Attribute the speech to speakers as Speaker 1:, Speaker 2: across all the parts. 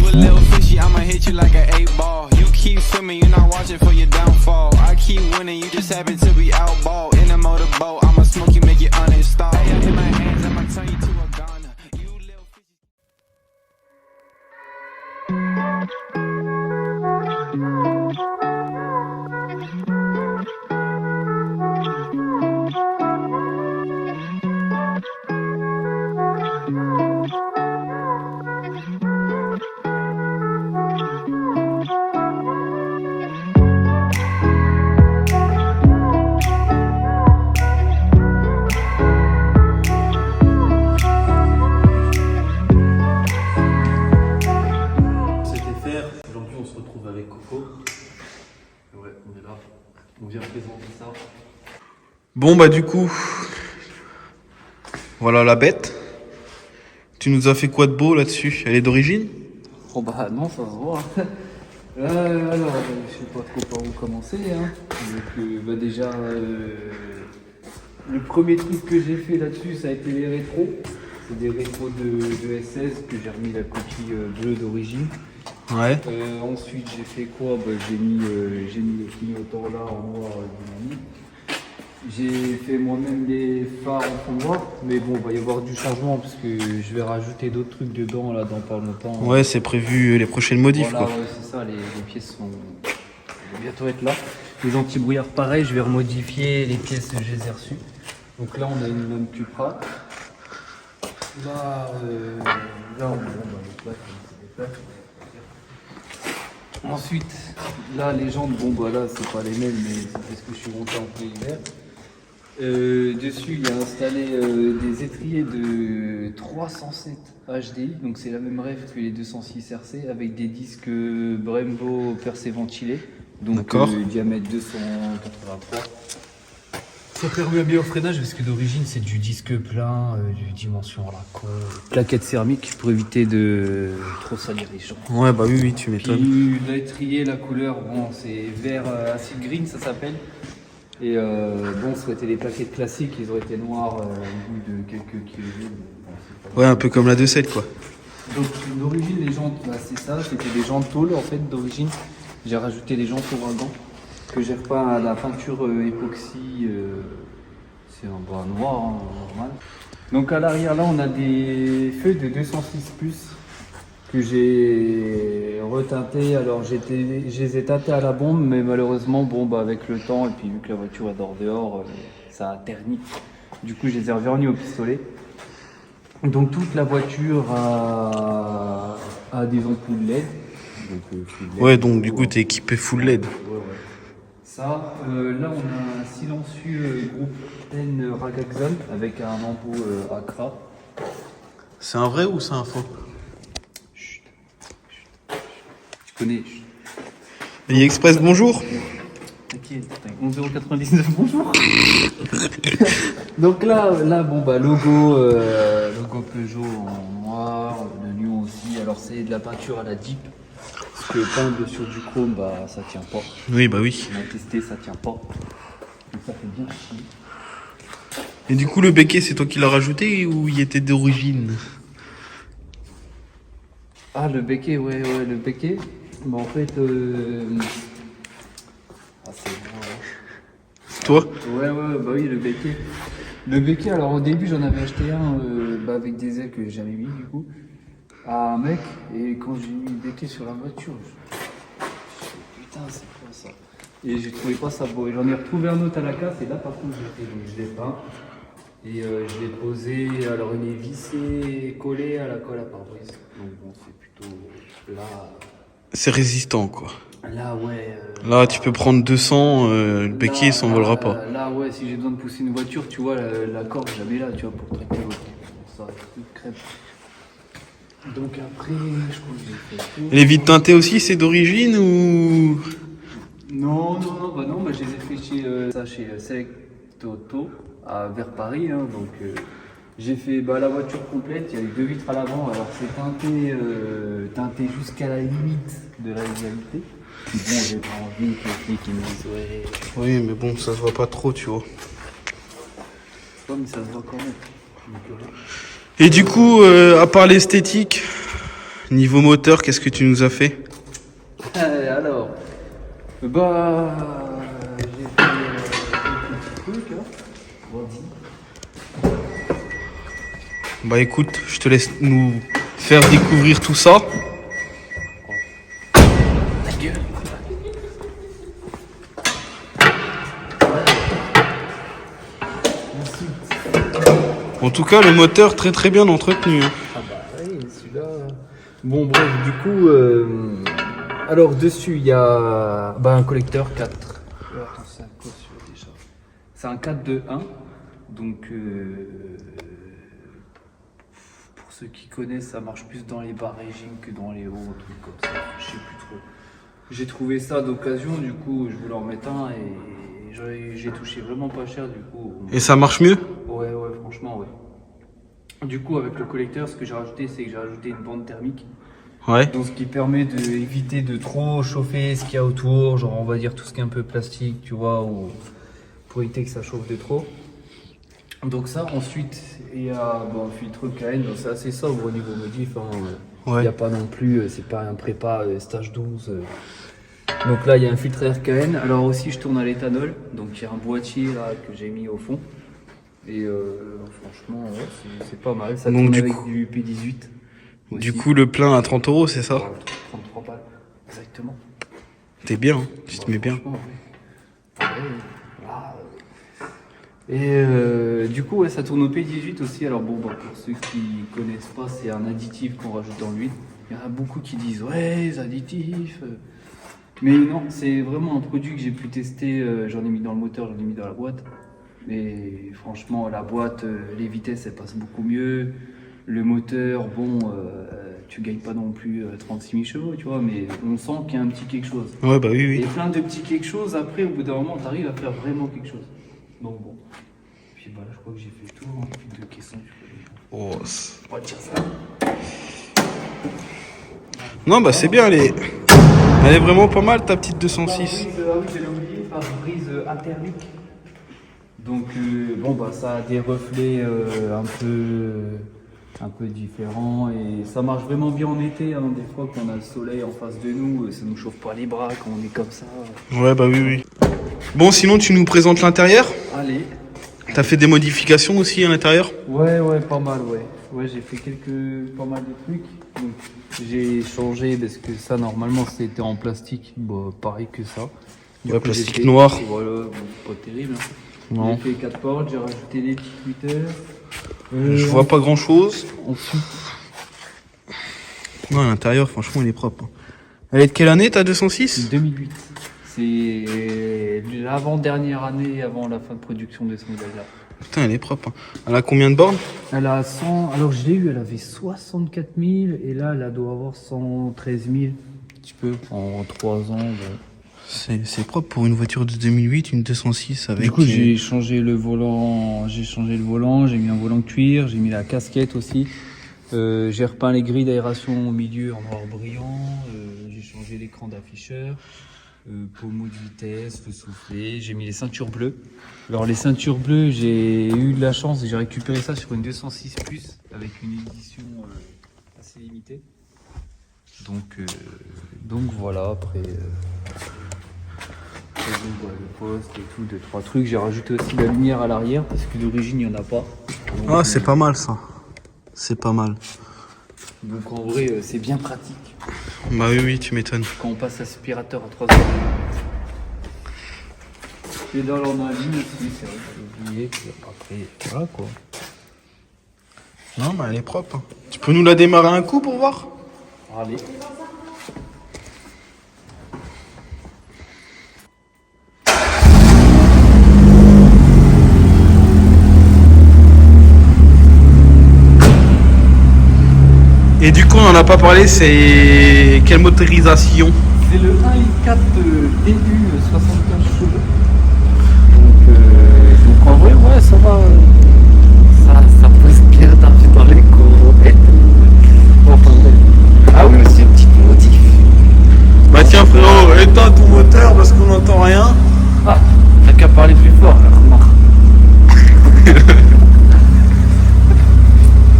Speaker 1: a little fishy, I'ma hit you like an 8-ball. You keep swimming, you're not watching for your downfall. I keep winning, you just happen to be outball. In a motorboat, I'ma smoke you, make you uninstall. Hey, in my hands, I'ma turn you to a goner. You little fishy.
Speaker 2: Aujourd'hui, on se retrouve avec Coco. Ouais, on est là. On vient présenter ça.
Speaker 3: Bon bah du coup, voilà la bête. Tu nous as fait quoi de beau là-dessus? Elle est d'origine?
Speaker 2: Oh bah non, ça se voit. Alors, je sais pas trop par où commencer. Hein. Donc, bah déjà, le premier truc que j'ai fait là-dessus, ça a été les rétros. C'est des rétros de S16 que j'ai remis la coquille bleue d'origine.
Speaker 3: Ouais.
Speaker 2: Ensuite, j'ai fait quoi? Bah, j'ai mis le clignotant là en noir dynamique. J'ai fait moi-même les phares en fond noir, mais bon, il va y avoir du changement parce que je vais rajouter d'autres trucs dedans là dans pas longtemps.
Speaker 3: Ouais, c'est prévu les prochaines modifs
Speaker 2: voilà,
Speaker 3: quoi.
Speaker 2: ouais, c'est ça, les pièces vont bientôt être là. Les anti-brouillards, pareil, je vais remodifier les pièces que je les ai reçues. Donc là, on a une lame Cupra. Là, on a les plaques, c'est des plaques. Ensuite, là, les jantes, bon, bah là, c'est pas les mêmes, mais c'est parce que je suis monté en plein hiver. Dessus, il y a installé des étriers de 307 HDI, donc c'est la même rêve que les 206 RC, avec des disques Brembo percé ventilés, donc diamètre 283. Ça permet un meilleur freinage parce que d'origine c'est du disque plein, du dimension à la con, plaquette céramique pour éviter de trop salir les jantes.
Speaker 3: Ouais bah oui, tu m'étonnes.
Speaker 2: Puis l'étrier, la couleur, bon c'est vert acid green ça s'appelle. Et bon, ça aurait été les plaquettes classiques, ils auraient été noirs au bout de quelques kilomètres. Bon,
Speaker 3: ouais, un peu comme la 2.7 quoi.
Speaker 2: donc d'origine les jantes, bah, c'est ça, c'était des jantes tôle en fait d'origine. J'ai rajouté des jantes ouragan que j'ai repeint à la peinture époxy, c'est un bras noir hein, normal. Donc à l'arrière là on a des feux de 206 plus que j'ai reteinté. Alors je les ai teintés à la bombe, mais malheureusement bon bah avec le temps et puis vu que la voiture adore dehors, ça a terni. Du coup je les ai revernis au pistolet. Donc toute la voiture a des ampoules LED. Donc, full LED.
Speaker 3: Ouais, donc du coup t'es équipé full LED.
Speaker 2: Ouais. Ça, là on a un silencieux groupe N Ragaxon avec un embout Accra.
Speaker 3: C'est un vrai ou c'est un faux?
Speaker 2: Chut. Tu connais.
Speaker 3: AliExpress, bonjour.
Speaker 2: T'inquiète, 11,99 bonjour. Donc là bon bah logo Peugeot en noir, le Lyon aussi. Alors c'est de la peinture à la Deep. Parce que peindre sur du chrome, bah ça tient pas.
Speaker 3: Oui bah oui.
Speaker 2: On a testé, ça tient pas. Donc ça fait bien chier.
Speaker 3: Et du coup le béquet c'est toi qui l'as rajouté ou il était d'origine?
Speaker 2: Ah le béquet, ouais le béquet. Bah en fait c'est moi.
Speaker 3: C'est toi?
Speaker 2: Ouais bah oui le béquet. Le béquet, alors au début j'en avais acheté un avec des ailes que j'ai jamais mis du coup à un mec, et quand j'ai mis le béquet sur la voiture, je me putain c'est quoi ça? Et j'ai trouvé pas ça beau, et j'en ai retrouvé un autre à la casse, et là par contre je l'ai peint, et je l'ai posé, alors il est vissé, collé à la colle à pare-brise, donc bon c'est plutôt là...
Speaker 3: C'est résistant quoi.
Speaker 2: Là ouais...
Speaker 3: Là tu peux prendre 200, le béquet il s'envolera pas.
Speaker 2: Là ouais, si j'ai besoin de pousser une voiture, tu vois la corde jamais là, tu vois, pour traiter l'autre. Ça, tout crève. Donc après, je crois que j'ai fait tout.
Speaker 3: Et les vitres teintées aussi c'est d'origine ou?
Speaker 2: Non, bah je les ai fait chez Select Auto vers Paris, hein, donc j'ai fait la voiture complète, il y a eu 2 vitres à l'avant, alors c'est teinté jusqu'à la limite de la légalité. Puis bon, j'ai pas envie que les flics ils me disent ouais.
Speaker 3: Oui mais bon ça se voit pas trop tu vois.
Speaker 2: Ouais mais ça se voit quand même.
Speaker 3: Et du coup à part l'esthétique, Niveau moteur, qu'est-ce que tu nous as fait?
Speaker 2: Alors, bah, j'ai fait quelques petits trucs, hein. Vas-y.
Speaker 3: Bah écoute, je te laisse nous faire découvrir tout ça.
Speaker 2: Ta gueule.
Speaker 3: En tout cas, le moteur très très bien entretenu. Hein.
Speaker 2: Ah bah oui, celui-là. Bon bref, du coup, alors dessus il y a un collecteur 4. Attends, c'est un quoi celui-là déjà? C'est un 4-2-1. Donc pour ceux qui connaissent, ça marche plus dans les bas régimes que dans les hauts, trucs comme ça. Je sais plus trop. J'ai trouvé ça d'occasion, du coup je voulais en mettre un et j'ai touché vraiment pas cher du coup.
Speaker 3: Et ça marche mieux?
Speaker 2: Ouais, franchement, ouais. Du coup, avec le collecteur, ce que j'ai rajouté, c'est que j'ai rajouté une bande thermique.
Speaker 3: Ouais.
Speaker 2: Donc, ce qui permet d'éviter de trop chauffer ce qu'il y a autour, genre on va dire tout ce qui est un peu plastique, tu vois, ou pour éviter que ça chauffe de trop. Donc ça, ensuite, il y a un filtre KN, c'est assez sobre au niveau modif. Hein. Il
Speaker 3: Ouais.
Speaker 2: n'y a pas non plus, c'est pas un prépa stage 12. Donc là, il y a un filtre RKN. Alors aussi, je tourne à l'éthanol. Donc il y a un boîtier là que j'ai mis au fond. Et franchement, ouais, c'est pas mal. Ça
Speaker 3: Donc,
Speaker 2: tourne
Speaker 3: du
Speaker 2: avec
Speaker 3: coup-
Speaker 2: du P18.
Speaker 3: Du
Speaker 2: aussi.
Speaker 3: coup, le plein à 30 €, c'est ça?
Speaker 2: Ouais, 33 balles. Exactement.
Speaker 3: T'es bien, hein, tu te mets bien.
Speaker 2: Franchement, ouais. Ouais, voilà. Et du coup, ouais, ça tourne au P18 aussi. Alors bon, pour ceux qui connaissent pas, c'est un additif qu'on rajoute dans l'huile. Il y en a beaucoup qui disent ouais, les additifs. Mais non, c'est vraiment un produit que j'ai pu tester. J'en ai mis dans le moteur, j'en ai mis dans la boîte. Mais franchement, la boîte, les vitesses, elles passent beaucoup mieux. Le moteur, bon, tu gagnes pas non plus 36 000 chevaux, tu vois, mais on sent qu'il y a un petit quelque chose.
Speaker 3: Ouais, bah oui,
Speaker 2: Et
Speaker 3: oui.
Speaker 2: plein de petits quelque chose, après, au bout d'un moment, tu arrives à faire vraiment quelque chose. Donc bon. Puis bah là, je crois que j'ai fait le tour. Hein. Plus de questions, tu peux les...
Speaker 3: Oh,
Speaker 2: On va dire ça.
Speaker 3: non, bah c'est bien, elle est vraiment pas mal ta petite 206.
Speaker 2: Ah oui, j'ai oublié, pare-brise thermique. Donc bon bah ça a des reflets un peu différents et ça marche vraiment bien en été. Hein. Des fois quand on a le soleil en face de nous, ça nous chauffe pas les bras quand on est comme ça.
Speaker 3: Ouais, bah oui, oui. Bon, sinon, tu nous présentes l'intérieur?
Speaker 2: Allez.
Speaker 3: T'as fait des modifications aussi à l'intérieur?
Speaker 2: Ouais, pas mal, ouais. Ouais, j'ai fait pas mal de trucs. Donc, j'ai changé parce que ça, normalement, c'était en plastique, pareil que ça. Du
Speaker 3: Ouais,
Speaker 2: coup,
Speaker 3: plastique
Speaker 2: j'ai fait-
Speaker 3: noir.
Speaker 2: Voilà, bon, c'est pas terrible. Hein.
Speaker 3: Non.
Speaker 2: J'ai fait 4 portes, j'ai rajouté des petits tweeters.
Speaker 3: Je vois pas grand chose.
Speaker 2: Ensuite,
Speaker 3: Non, à l'intérieur, franchement, il est propre. hein. Elle est de quelle année ta 206?
Speaker 2: 2008. C'est l'avant-dernière année avant la fin de production de ce modèle-là.
Speaker 3: Putain, elle est propre. hein. Elle a combien de bornes?
Speaker 2: Elle a 100. Alors, je l'ai eu, elle avait 64 000 et là, elle doit avoir 113 000. Un petit peu en 3 ans. Bon.
Speaker 3: C'est propre pour une voiture de 2008, une 206 avec...
Speaker 2: Du coup, j'ai changé le volant, j'ai mis un volant cuir, j'ai mis la casquette aussi. J'ai repeint les grilles d'aération au milieu en noir brillant. J'ai changé l'écran d'afficheur, pommeau de vitesse, le soufflet. J'ai mis les ceintures bleues. Alors les ceintures bleues, j'ai eu de la chance, j'ai récupéré ça sur une 206 Plus avec une édition assez limitée. Donc voilà, après le poste et tout, 2-3 trucs. J'ai rajouté aussi la lumière à l'arrière parce que d'origine il n'y en a pas. Donc,
Speaker 3: Ah, c'est pas mal ça. C'est pas mal.
Speaker 2: Donc en vrai, c'est bien pratique
Speaker 3: Bah oui, oui, tu m'étonnes.
Speaker 2: quand on passe aspirateur à 3 heures. Pédale en avis aussi, c'est vrai que j'ai oublié. Puis après, voilà quoi.
Speaker 3: Non, mais elle est propre. hein. Tu peux nous la démarrer un coup pour voir?
Speaker 2: Allez.
Speaker 3: Et du coup, on en a pas parlé, c'est quelle motorisation?
Speaker 2: C'est le 1.4 DU 75 chevaux. Donc en vrai, ouais, ça va. Ça pose bien d'argent dans les courettes. Enfin bref. Ah oui, aussi une petite motif.
Speaker 3: Bah tiens frérot, éteins ton moteur parce qu'on n'entend rien.
Speaker 2: Ah, t'as qu'à parler plus fort, là, remarque.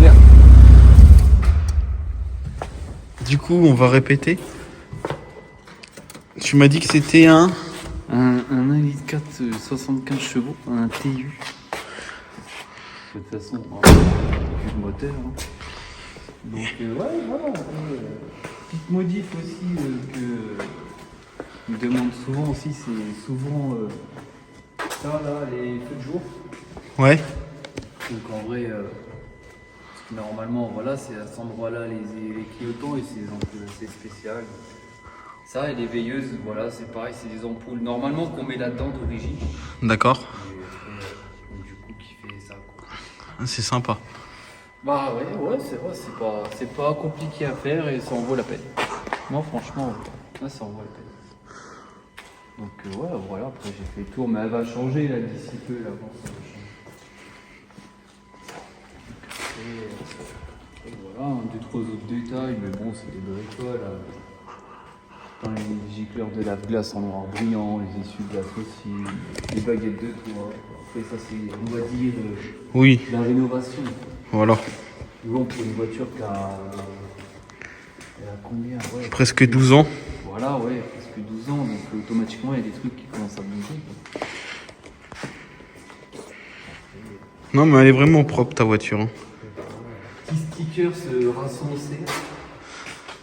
Speaker 2: Merde.
Speaker 3: Du coup, on va répéter. Tu m'as dit que c'était un...
Speaker 2: Un 1 litre 4, 75 chevaux, un TU. De toute façon, plus de moteur. Hein. Donc, ouais, voilà. Petite modif aussi que me demande souvent aussi, c'est souvent ça là, les feux de jour.
Speaker 3: Ouais.
Speaker 2: Donc en vrai, parce que normalement, voilà, c'est à cet endroit-là les clignotants et c'est des ampoules assez spéciales. Ça et les veilleuses, voilà, c'est pareil, c'est des ampoules normalement qu'on met là-dedans d'origine.
Speaker 3: D'accord.
Speaker 2: Et donc, du coup, qui fait ça quoi.
Speaker 3: C'est sympa.
Speaker 2: Bah ouais, c'est vrai, c'est pas compliqué à faire et ça en vaut la peine. Non, franchement, là, ça en vaut la peine. Donc ouais, voilà, après j'ai fait le tour, mais elle va changer là d'ici peu, là, bon, ça va changer. Et voilà, deux, trois autres détails, mais bon, c'est des bricoles. Dans les gicleurs de lave-glace en noir brillant, les essuie-glaces aussi, les baguettes de toit. Après ça c'est, on va dire,
Speaker 3: Oui,
Speaker 2: la rénovation.
Speaker 3: voilà.
Speaker 2: Bon, pour une voiture qui a... Elle a combien ouais.
Speaker 3: Presque 12 ans.
Speaker 2: Voilà, ouais, presque 12 ans, donc automatiquement il y a des trucs qui commencent à bouger. Quoi.
Speaker 3: Non, mais elle est vraiment propre, ta voiture. Hein.
Speaker 2: Petit sticker se rassemblé.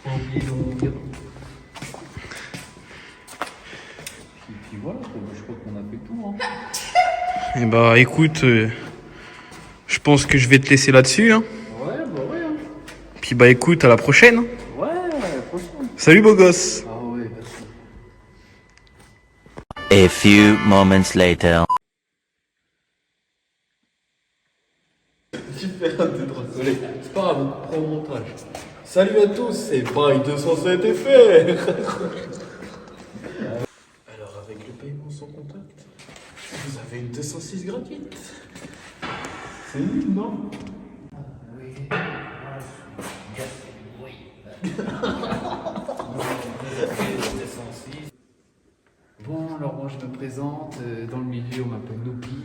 Speaker 2: Pas oublier de mourir. Et puis voilà, quoi, je crois qu'on a fait le tour. Hein.
Speaker 3: Eh bah, écoute, je pense que je vais te laisser là-dessus. Hein.
Speaker 2: Ouais, bah ouais. Hein.
Speaker 3: Puis bah, écoute, à la prochaine.
Speaker 2: Ouais, franchement.
Speaker 3: Salut, beau gosse.
Speaker 2: Ah ouais, merci.
Speaker 4: A few moments later.
Speaker 5: Super, t'es trop désolé. C'est pas grave, on prend au montage. Salut à tous, c'est Bail 207 FR. Alors, avec le paiement sans contact, vous avez une 206 gratuite. C'est nul, non?
Speaker 2: Bon, alors moi je me présente, dans le milieu on m'appelle Noupi.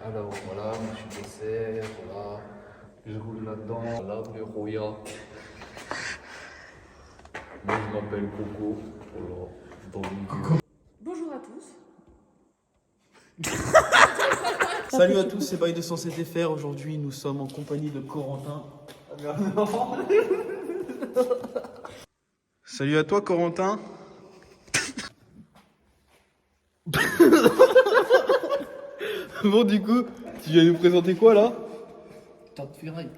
Speaker 2: Alors voilà, moi je suis dessert, voilà, je roule là-dedans, là, bureau yacht. Moi je m'appelle Coco, voilà, dans le milieu.
Speaker 6: Bonjour à tous.
Speaker 5: Salut à tous, c'est Bail 207 FR. Aujourd'hui, nous sommes en compagnie de Corentin.
Speaker 3: Salut à toi, Corentin.
Speaker 5: Bon, du coup, tu viens nous présenter quoi là?
Speaker 2: Tant de ferraille.